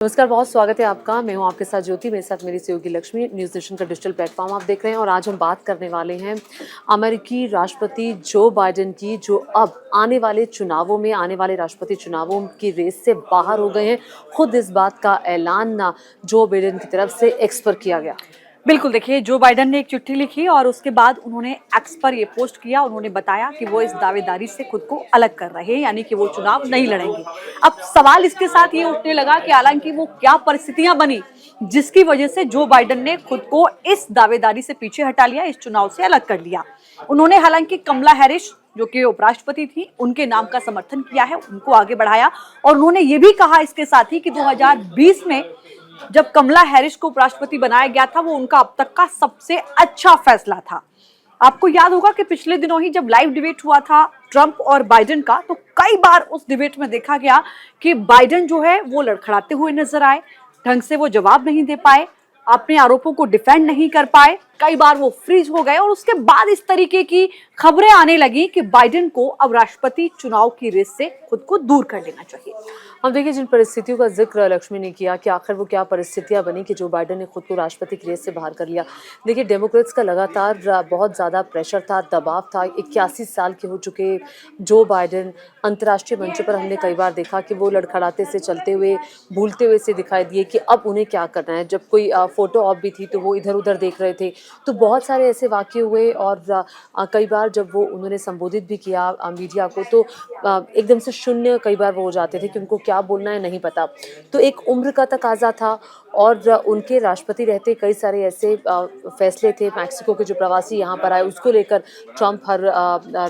नमस्कार, बहुत स्वागत है आपका। मैं हूं आपके साथ ज्योति, मेरे साथ मेरी सहयोगी लक्ष्मी। न्यूज़ नेशन का डिजिटल प्लेटफॉर्म आप देख रहे हैं और आज हम बात करने वाले हैं अमेरिकी राष्ट्रपति जो बाइडेन की, जो अब आने वाले चुनावों में, आने वाले राष्ट्रपति चुनावों की रेस से बाहर हो गए हैं। खुद इस बात का ऐलान ना जो बाइडेन की तरफ से एक्स पर किया गया। बिल्कुल, देखिए जो बाइडेन ने एक चिट्ठी लिखी और उसके बाद उन्होंने एक्स पर ये पोस्ट किया। उन्होंने बताया कि वो इस दावेदारी से खुद को अलग कर रहे हैं, यानी कि वो चुनाव नहीं लड़ेंगे। अब सवाल इसके साथ ये उठने लगा कि हालांकि वो क्या परिस्थितियां बनी जिसकी वजह से जो बाइडेन ने खुद को इस दावेदारी से पीछे हटा लिया, इस चुनाव से अलग कर लिया। उन्होंने हालांकि कमला हैरिस जो कि उपराष्ट्रपति थी, उनके नाम का समर्थन किया है, उनको आगे बढ़ाया। और उन्होंने ये भी कहा इसके साथ ही कि 2020 में जब कमला हैरिस को उपराष्ट्रपति बनाया गया था, वो उनका अब तक का सबसे अच्छा फैसला था। आपको याद होगा कि पिछले दिनों ही जब लाइव डिबेट हुआ था ट्रंप और बाइडेन का, तो कई बार उस डिबेट में देखा गया कि बाइडेन जो है वो लड़खड़ाते हुए नजर आए, ढंग से वो जवाब नहीं दे पाए, अपने आरोपों को डिफेंड नहीं कर पाए, कई बार वो फ्रीज हो गए। और उसके बाद इस तरीके की खबरें आने लगी कि बाइडेन को अब राष्ट्रपति चुनाव की रेस से खुद को दूर कर लेना चाहिए। हम देखिए जिन परिस्थितियों का जिक्र लक्ष्मी ने किया कि आखिर वो क्या परिस्थितियां बनी कि जो बाइडेन ने खुद को राष्ट्रपति की रेस से बाहर कर लिया। देखिए डेमोक्रेट्स का लगातार बहुत ज़्यादा प्रेशर था, दबाव था। 81 साल के हो चुके जो बाइडेन अंतर्राष्ट्रीय मंचों पर हमने कई बार देखा कि वो लड़खड़ाते से, चलते हुए, भूलते हुए से दिखाई दिए कि अब उन्हें क्या करना है। जब कोई फोटो ऑप भी थी तो वो इधर उधर देख रहे थे। तो बहुत सारे ऐसे वाक़ये हुए और कई बार जब वो उन्होंने संबोधित भी किया मीडिया को, तो एकदम से शून्य कई बार वो हो जाते थे कि उनको क्या बोलना है नहीं पता। तो एक उम्र का तकाजा था और उनके राष्ट्रपति रहते कई सारे ऐसे फैसले थे। मैक्सिको के जो प्रवासी यहाँ पर आए उसको लेकर ट्रंप हर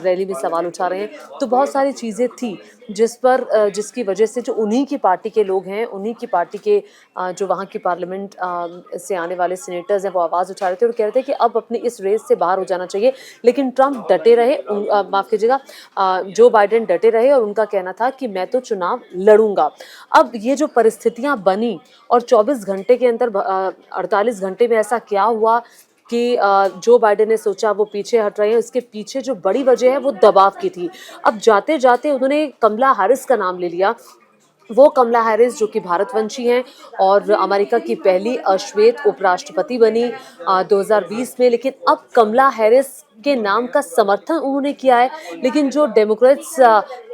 रैली में सवाल उठा रहे हैं। तो बहुत सारी चीज़ें थी जिस पर जिसकी वजह से जो उन्हीं की पार्टी के लोग हैं, उन्हीं की पार्टी के जो वहाँ की पार्लियामेंट से आने वाले सीनेटर्स हैं, वो आवाज़ उठा रहे थे और कह रहे थे कि अब अपनी इस रेस से बाहर हो जाना चाहिए। लेकिन ट्रंप डटे रहे, माफ़ कीजिएगा, जो बाइडेन डटे रहे और उनका कहना था कि मैं तो चुनाव लड़ूंगा। अब ये जो परिस्थितियां बनी और 24 घंटे के अंदर 48 घंटे में ऐसा क्या हुआ कि जो बाइडेन ने सोचा वो पीछे हट रहे हैं। इसके पीछे जो बड़ी वजह है वो दबाव की थी। अब जाते जाते उन्होंने कमला हैरिस का नाम ले लिया। वो कमला हैरिस जो कि भारतवंशी हैं और अमेरिका की पहली अश्वेत उपराष्ट्रपति बनी 2020 में। लेकिन अब कमला हैरिस के नाम का समर्थन उन्होंने किया है। लेकिन जो डेमोक्रेट्स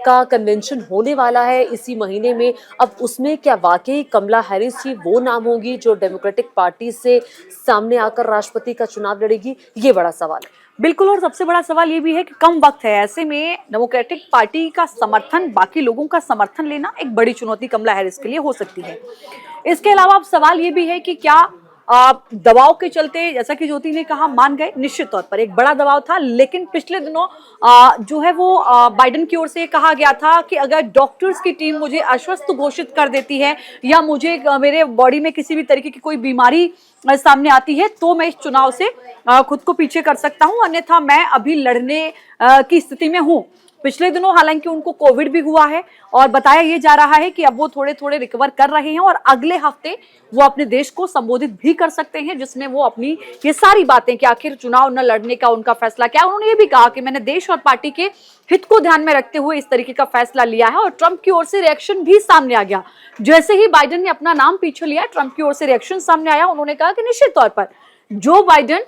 का कन्वेंशन होने वाला है इसी महीने में, अब उसमें क्या वाकई कमला हैरिस ही वो नाम होगी जो डेमोक्रेटिक पार्टी से सामने आकर राष्ट्रपति का चुनाव लड़ेगी? ये बड़ा सवाल है। बिल्कुल, और सबसे बड़ा सवाल ये भी है कि कम वक्त है, ऐसे में डेमोक्रेटिक पार्टी का समर्थन, बाकी लोगों का समर्थन लेना एक बड़ी चुनौती कमला हैरिस के लिए हो सकती है। इसके अलावा अब सवाल ये भी है कि क्या दबाव के चलते, जैसा कि ज्योति ने कहा, मान गए, निश्चित तौर पर एक बड़ा दबाव था। लेकिन पिछले दिनों जो है वो बाइडेन की ओर से कहा गया था कि अगर डॉक्टर्स की टीम मुझे अस्वस्थ घोषित कर देती है या मुझे मेरे बॉडी में किसी भी तरीके की कोई बीमारी सामने आती है तो मैं इस चुनाव से खुद को पीछे कर सकता हूं, अन्यथा मैं अभी लड़ने की स्थिति में हूं। पिछले दिनों हालांकि उनको कोविड भी हुआ है और बताया ये जा रहा है कि अब वो थोड़े थोड़े रिकवर कर रहे हैं और अगले हफ्ते वो अपने देश को संबोधित भी कर सकते हैं, जिसमें वो अपनी ये सारी बातें कि आखिर चुनाव न लड़ने का उनका फैसला क्या। उन्होंने ये भी कहा कि मैंने देश और पार्टी के हित को ध्यान में रखते हुए इस तरीके का फैसला लिया है। और ट्रंप की ओर से रिएक्शन भी सामने आ गया। जैसे ही बाइडेन ने अपना नाम पीछे लिया, ट्रंप की ओर से रिएक्शन सामने आया। उन्होंने कहा कि निश्चित तौर पर जो बाइडेन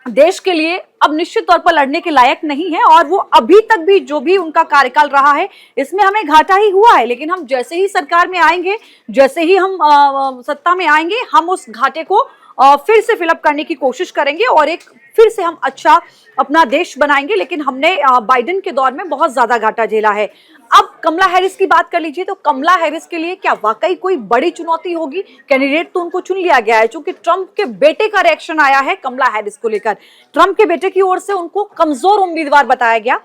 देश के लिए अब निश्चित तौर पर लड़ने के लायक नहीं है और वो अभी तक भी जो भी उनका कार्यकाल रहा है इसमें हमें घाटा ही हुआ है। लेकिन हम जैसे ही सरकार में आएंगे, जैसे ही हम सत्ता में आएंगे, हम उस घाटे को फिर से फिलअप करने की कोशिश करेंगे और एक फिर से हम अच्छा अपना देश बनाएंगे। लेकिन हमने बाइडेन के दौर में बहुत ज्यादा घाटा झेला है। अब कमला हैरिस की बात कर लीजिए, तो कमला हैरिस के लिए क्या वाकई कोई बड़ी चुनौती होगी? कैंडिडेट तो उनको चुन लिया गया है, क्योंकि ट्रंप के बेटे का रिएक्शन आया है कमला हैरिस को लेकर। ट्रंप के बेटे की ओर से उनको कमजोर उम्मीदवार बताया गया।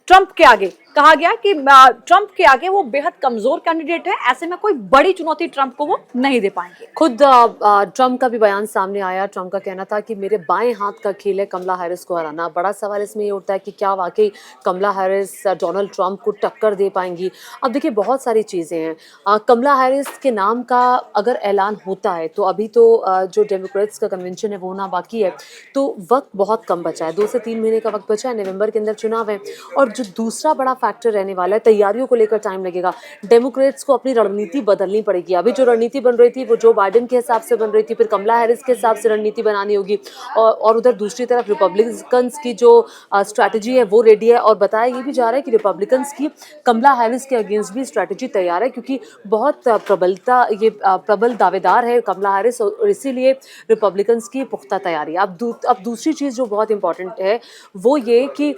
ट्रंप के आगे कहा गया कि ट्रंप के आगे वो बेहद कमजोर कैंडिडेट है, ऐसे में कोई बड़ी चुनौती ट्रंप को वो नहीं दे पाएंगे। खुद ट्रंप का भी बयान सामने आया। ट्रंप का कहना था कि मेरे बाएं हाथ का खेल है कमला हैरिस को हराना। बड़ा सवाल इसमें ये उठता है कि क्या वाकई कमला हैरिस डोनाल्ड ट्रंप को टक्कर दे पाएंगी? अब देखिए बहुत सारी चीज़ें हैं। कमला हैरिस के नाम का अगर ऐलान होता है तो अभी तो जो डेमोक्रेट्स का कन्वेंशन है वो होना बाकी है, तो वक्त बहुत कम बचा है। 2 से 3 महीने का वक्त बचा है। नवंबर के अंदर चुनाव है। और जो दूसरा बड़ा फैक्टर रहने वाला है। तैयारियों को लेकर टाइम लगेगा। डेमोक्रेट्स को अपनी रणनीति बदलनी पड़ेगी। अभी जो रणनीति बन रही थी वो जो बाइडेन के हिसाब से बन रही थी, फिर कमला हैरिस के हिसाब से रणनीति बनानी होगी। और उधर दूसरी तरफ रिपब्लिकन्स की जो स्ट्रैटेजी है वो रेडी है। और बताया ये भी जा रहा है कि रिपब्लिकन्स की कमला हैरिस के अगेंस्ट भी स्ट्रैटेजी तैयार है, क्योंकि बहुत प्रबल दावेदार है कमला हैरिस, और इसीलिए रिपब्लिकन्स की पुख्ता तैयारी। अब दूसरी चीज़ जो बहुत इंपॉर्टेंट है वो ये कि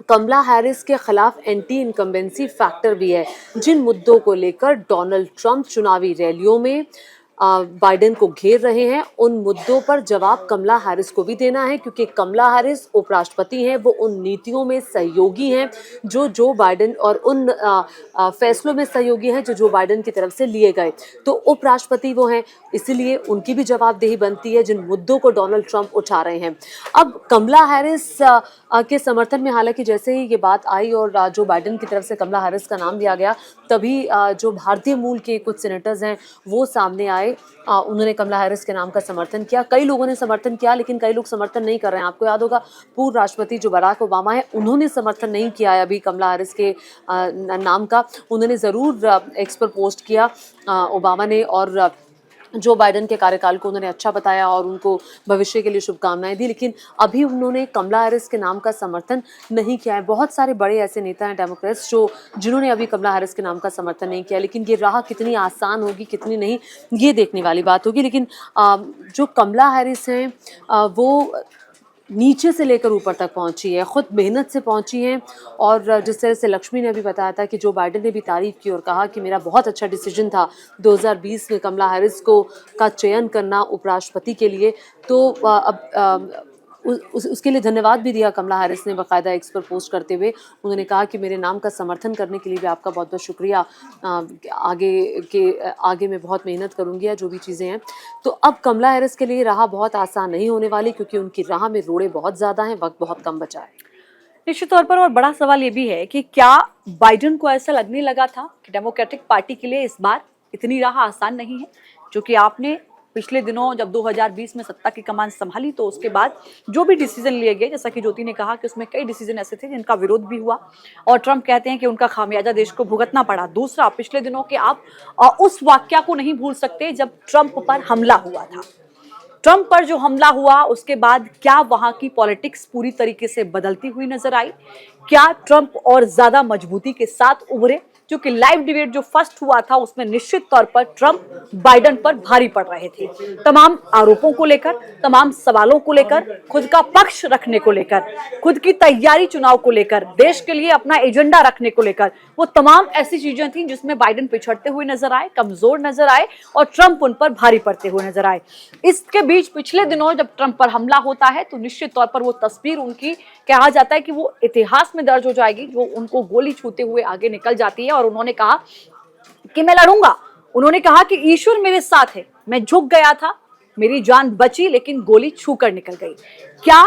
कमला हैरिस के खिलाफ एंटी इनकम्बेंसी फैक्टर भी है। जिन मुद्दों को लेकर डोनाल्ड ट्रंप चुनावी रैलियों में बाइडेन को घेर रहे हैं, उन मुद्दों पर जवाब कमला हैरिस को भी देना है, क्योंकि कमला हैरिस उपराष्ट्रपति हैं। वो उन नीतियों में सहयोगी हैं जो बाइडेन, और उन फैसलों में सहयोगी हैं जो बाइडेन की तरफ से लिए गए। तो उपराष्ट्रपति वो हैं, इसीलिए उनकी भी जवाबदेही बनती है जिन मुद्दों को डोनाल्ड ट्रंप उठा रहे हैं। अब कमला हैरिस के समर्थन में हालांकि जैसे ही ये बात आई और जो बाइडेन की तरफ से कमला हैरिस का नाम लिया गया, तभी जो भारतीय मूल के कुछ सेनेटर्स हैं वो सामने आए। उन्होंने कमला हैरिस के नाम का समर्थन किया। कई लोगों ने समर्थन किया, लेकिन कई लोग समर्थन नहीं कर रहे हैं। आपको याद होगा पूर्व राष्ट्रपति जो बराक ओबामा है, उन्होंने समर्थन नहीं किया है अभी कमला हैरिस के नाम का। उन्होंने ज़रूर एक्स पर पोस्ट किया ओबामा ने, और जो बाइडेन के कार्यकाल को उन्होंने अच्छा बताया और उनको भविष्य के लिए शुभकामनाएं दी, लेकिन अभी उन्होंने कमला हैरिस के नाम का समर्थन नहीं किया है। बहुत सारे बड़े ऐसे नेता हैं डेमोक्रेट्स जिन्होंने अभी कमला हैरिस के नाम का समर्थन नहीं किया, लेकिन ये राह कितनी आसान होगी कितनी नहीं, ये देखने वाली बात होगी। लेकिन जो कमला हैरिस हैं वो नीचे से लेकर ऊपर तक पहुंची है, खुद मेहनत से पहुंची हैं। और जिस तरह से लक्ष्मी ने अभी बताया था कि जो बाइडेन ने भी तारीफ की और कहा कि मेरा बहुत अच्छा डिसीजन था 2020 में कमला हैरिस का चयन करना उपराष्ट्रपति के लिए, तो अब उसके लिए धन्यवाद भी दिया कमला हैरिस ने बाकायदा एक्स पर पोस्ट करते हुए। उन्होंने कहा कि मेरे नाम का समर्थन करने के लिए भी आपका बहुत बहुत शुक्रिया, आगे मैं बहुत मेहनत करूंगी या जो भी चीज़ें हैं। तो अब कमला हैरिस के लिए राह बहुत आसान नहीं होने वाली, क्योंकि उनकी राह में रोड़े बहुत ज़्यादा हैं, वक्त बहुत कम बचा है। निश्चित तौर पर। और बड़ा सवाल ये भी है कि क्या बाइडेन को ऐसा लगने लगा था कि डेमोक्रेटिक पार्टी के लिए इस बार इतनी राह आसान नहीं है, जो कि आपने पिछले दिनों जब 2020 में सत्ता की कमान संभाली तो उसके बाद जो भी डिसीजन लिए गए, जैसा कि ज्योति ने कहा कि उसमें कई डिसीजन ऐसे थे जिनका विरोध भी हुआ और ट्रंप कहते हैं कि उनका खामियाजा देश को भुगतना पड़ा। दूसरा, पिछले दिनों के आप उस वाकया को नहीं भूल सकते जब ट्रंप पर हमला हुआ था। ट्रंप पर जो हमला हुआ उसके बाद क्या वहां की पॉलिटिक्स पूरी तरीके से बदलती हुई नजर आई? क्या ट्रंप और ज्यादा मजबूती के साथ उभरे? क्योंकि लाइव डिबेट जो फर्स्ट हुआ था उसमें निश्चित तौर पर ट्रंप बाइडेन पर भारी पड़ रहे थे, तमाम आरोपों को लेकर, तमाम सवालों को लेकर, खुद का पक्ष रखने को लेकर, खुद की तैयारी चुनाव को लेकर, देश के लिए अपना एजेंडा रखने को लेकर, वो तमाम ऐसी चीजें थी जिसमें बाइडेन पिछड़ते हुए नजर आए, कमजोर नजर आए और ट्रंप उन पर भारी पड़ते हुए नजर आए। इसके बीच पिछले दिनों जब ट्रंप पर हमला होता है तो निश्चित तौर पर वो तस्वीर उनकी, कहा जाता है कि वो इतिहास में दर्ज हो जाएगी, जो उनको गोली छूते हुए आगे निकल जाती है। और उन्होंने कहा कि मैं लड़ूंगा। उन्होंने कहा कि ईश्वर मेरे साथ है, मैं झुक गया था, मेरी जान बची लेकिन गोली छूकर निकल गई। क्या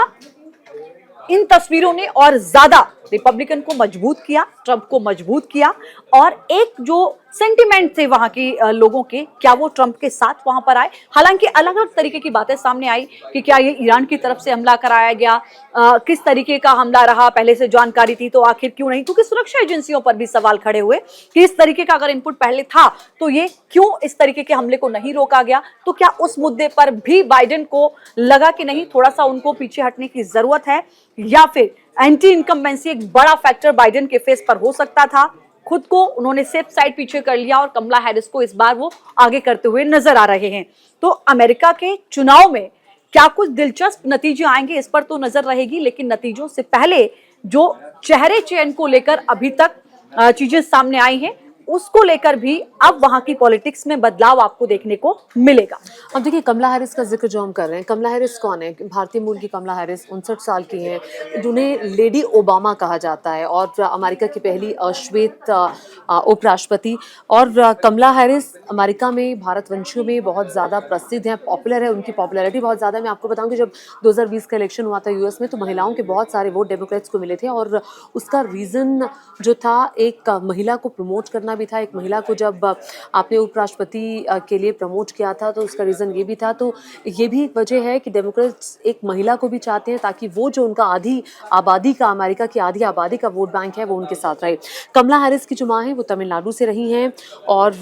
इन तस्वीरों ने और ज्यादा रिपब्लिकन को मजबूत किया, ट्रंप को मजबूत किया, और एक जो सेंटिमेंट थे वहां की लोगों के, क्या वो ट्रंप के साथ वहां पर आए? हालांकि अलग अलग तरीके की बातें सामने आई कि क्या ये ईरान की तरफ से हमला कराया गया, किस तरीके का हमला रहा, पहले से जानकारी थी तो आखिर क्यों नहीं, क्योंकि सुरक्षा एजेंसियों पर भी सवाल खड़े हुए कि इस तरीके का अगर इनपुट पहले था तो ये क्यों इस तरीके के हमले को नहीं रोका गया। तो क्या उस मुद्दे पर भी बाइडेन को लगा कि नहीं, थोड़ा सा उनको पीछे हटने की जरूरत है, या फिर एंटी इनकम्बेंसी एक बड़ा फैक्टर बाइडेन के फेस पर हो सकता था? खुद को उन्होंने सेफ साइड पीछे कर लिया और कमला हैरिस को इस बार वो आगे करते हुए नजर आ रहे हैं। तो अमेरिका के चुनाव में क्या कुछ दिलचस्प नतीजे आएंगे, इस पर तो नजर रहेगी, लेकिन नतीजों से पहले जो चेहरे चयन को लेकर अभी तक चीजें सामने आई हैं उसको लेकर भी अब वहां की पॉलिटिक्स में बदलाव आपको देखने को मिलेगा। अब देखिए, कमला हैरिस का जिक्र जो हम कर रहे हैं, कमला हैरिस कौन है? भारतीय मूल की कमला हैरिस 59 साल की हैं, जिन्हें लेडी ओबामा कहा जाता है और अमेरिका की पहली श्वेत उपराष्ट्रपति। और कमला हैरिस अमेरिका में भारतवंशियों में बहुत ज़्यादा प्रसिद्ध हैं, पॉपुलर है, उनकी पॉपुलैरिटी बहुत ज़्यादा है। मैं आपको बताऊं कि जब 2020 का इलेक्शन हुआ था यूएस में, तो महिलाओं के बहुत सारे वोट डेमोक्रेट्स को मिले थे, और उसका रीज़न जो था एक महिला को प्रमोट करना भी था। एक महिला को जब आपने उपराष्ट्रपति के लिए प्रमोट किया था तो उसका रीज़न ये भी था। तो ये भी एक वजह है कि डेमोक्रेट्स एक महिला को भी चाहते हैं ताकि वो जो उनका आधी आबादी का, अमेरिका की आधी आबादी का वोट बैंक है वो उनके साथ रहे। कमला हैरिस की जो माँ हैं वो तमिलनाडु से रही हैं और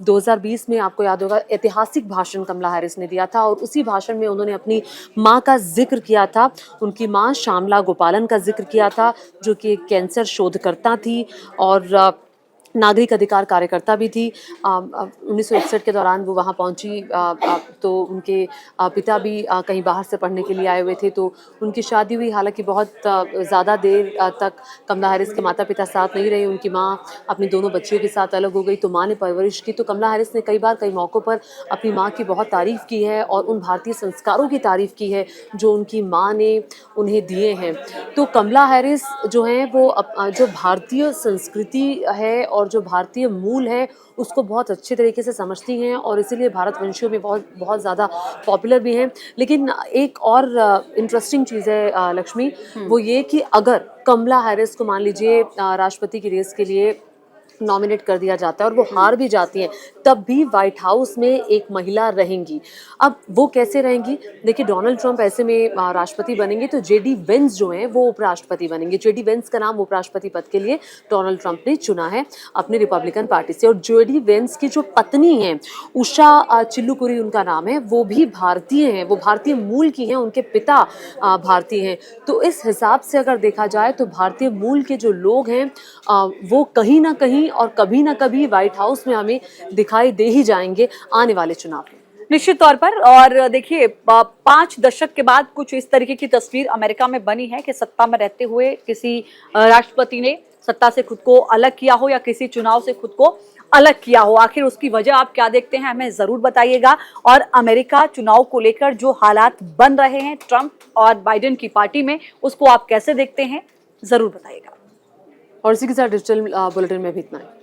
2020 में आपको याद होगा ऐतिहासिक भाषण कमला हैरिस ने दिया था और उसी भाषण में उन्होंने अपनी माँ का जिक्र किया था। उनकी माँ श्यामला गोपालन का जिक्र किया था जो कि एक कैंसर शोधकर्ता थी और नागरिक अधिकार कार्यकर्ता भी थी। 1961 के दौरान वो वहाँ पहुँची तो उनके पिता भी कहीं बाहर से पढ़ने के लिए आए हुए थे तो उनकी शादी हुई। हालांकि बहुत ज़्यादा देर तक कमला हैरिस के माता पिता साथ नहीं रहे। उनकी माँ अपनी दोनों बच्चियों के साथ अलग हो गई तो माँ ने परवरिश की। तो कमला हैरिस ने कई मौक़ों पर अपनी माँ की बहुत तारीफ़ की है और उन भारतीय संस्कारों की तारीफ़ की है जो उनकी माँ ने उन्हें दिए हैं। तो कमला हैरिस जो हैं वो जो भारतीय संस्कृति है और जो भारतीय मूल है उसको बहुत अच्छे तरीके से समझती हैं और इसीलिए भारतवंशियों में बहुत ज़्यादा पॉपुलर भी हैं। लेकिन एक और इंटरेस्टिंग चीज़ है लक्ष्मी, वो ये कि अगर कमला हैरिस को मान लीजिए राष्ट्रपति की रेस के लिए नॉमिनेट कर दिया जाता है और वो हार भी जाती हैं तब भी व्हाइट हाउस में एक महिला रहेंगी। अब वो कैसे रहेंगी? देखिए डोनाल्ड ट्रंप ऐसे में राष्ट्रपति बनेंगे तो जेडी वेंस जो हैं वो उपराष्ट्रपति बनेंगे। जेडी वेंस का नाम उपराष्ट्रपति पद के लिए डोनाल्ड ट्रंप ने चुना है अपने रिपब्लिकन पार्टी से। और जेडी वेंस की जो पत्नी हैं उषा चिल्लुकुरी उनका नाम है, वो भी भारतीय हैं, वो भारतीय मूल की हैं, उनके पिता भारतीय हैं। तो इस हिसाब से अगर देखा जाए तो भारतीय मूल के जो लोग हैं वो कहीं ना कहीं और कभी ना कभी व्हाइट हाउस में हमें दिखाई दे ही जाएंगे आने वाले चुनाव में। निश्चित तौर पर। और देखिए 5 दशक के बाद कुछ इस तरीके की तस्वीर अमेरिका में बनी है कि सत्ता में रहते हुए किसी राष्ट्रपति ने सत्ता से खुद को अलग किया हो या किसी चुनाव से खुद को अलग किया हो। आखिर उसकी वजह आप क्या देखते हैं हमें जरूर बताइएगा। और अमेरिका चुनाव को लेकर जो हालात बन रहे हैं ट्रंप और बाइडेन की पार्टी में उसको आप कैसे देखते हैं जरूर बताइएगा। और इसी के साथ डिजिटल बुलेटिन में भी इतना है।